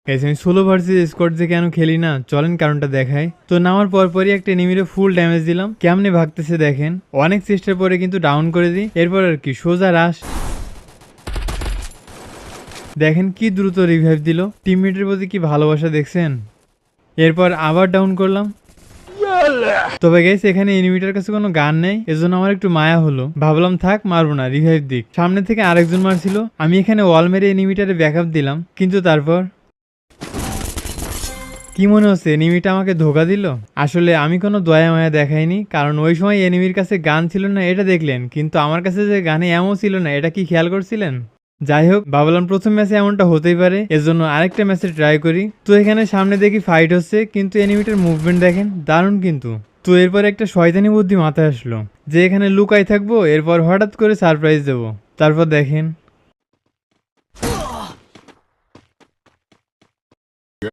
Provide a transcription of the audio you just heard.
Guys আমি solo versus squad যে কেন খেলি না, চলেন কারণটা দেখাই। তো নামার পরপরই একটা এনিমিরে ফুল ড্যামেজ দিলাম, কেমনে ভাগতেছে দেখেন। অনেক চেষ্টার পরে কিন্তু ডাউন করে দিই, এরপর আর কি সোজা রাশ। দেখেন কি দ্রুত রিভাইভ দিল, টিমমেটের প্রতি কি ভালোবাসা দেখছেন। এরপর আবার ডাউন করলাম। তবে গাইস এখানে এনিমিটার কাছে কোনো গান নেই, এজন্য আমার একটু মায়া হলো, ভাবলাম থাক মারবো না, রিভাইভ দিক। সামনে থেকে আরেকজন মারছিল, আমি এখানে ওয়াল মেরে এনিমিটারে ব্যাকআপ দিলাম, কিন্তু তারপর কি মনে হচ্ছে এনিমিটা আমাকে ধোকা দিল। আসলে আমি কোনো দয়া মায়া দেখাইনি, কারণ ওই সময় এনিমির কাছে গান ছিল না এটা দেখলেন, কিন্তু আমার কাছে যে গানে এমন ছিল না এটা কি খেয়াল করছিলেন। যাই হোক, ভাবলাম প্রথম ম্যাচে এমনটা হতেই পারে, এজন্য আরেকটা ম্যাচে ট্রাই করি। তো এখানে সামনে দেখি ফাইট হচ্ছে, কিন্তু এনিমিটার মুভমেন্ট দেখেন দারুণ কিন্তু। তো এরপর একটা শয়তানি বুদ্ধি মাথায় আসলো যে এখানে লুকাই থাকবো, এরপর হঠাৎ করে সারপ্রাইজ দেবো। তারপর দেখেন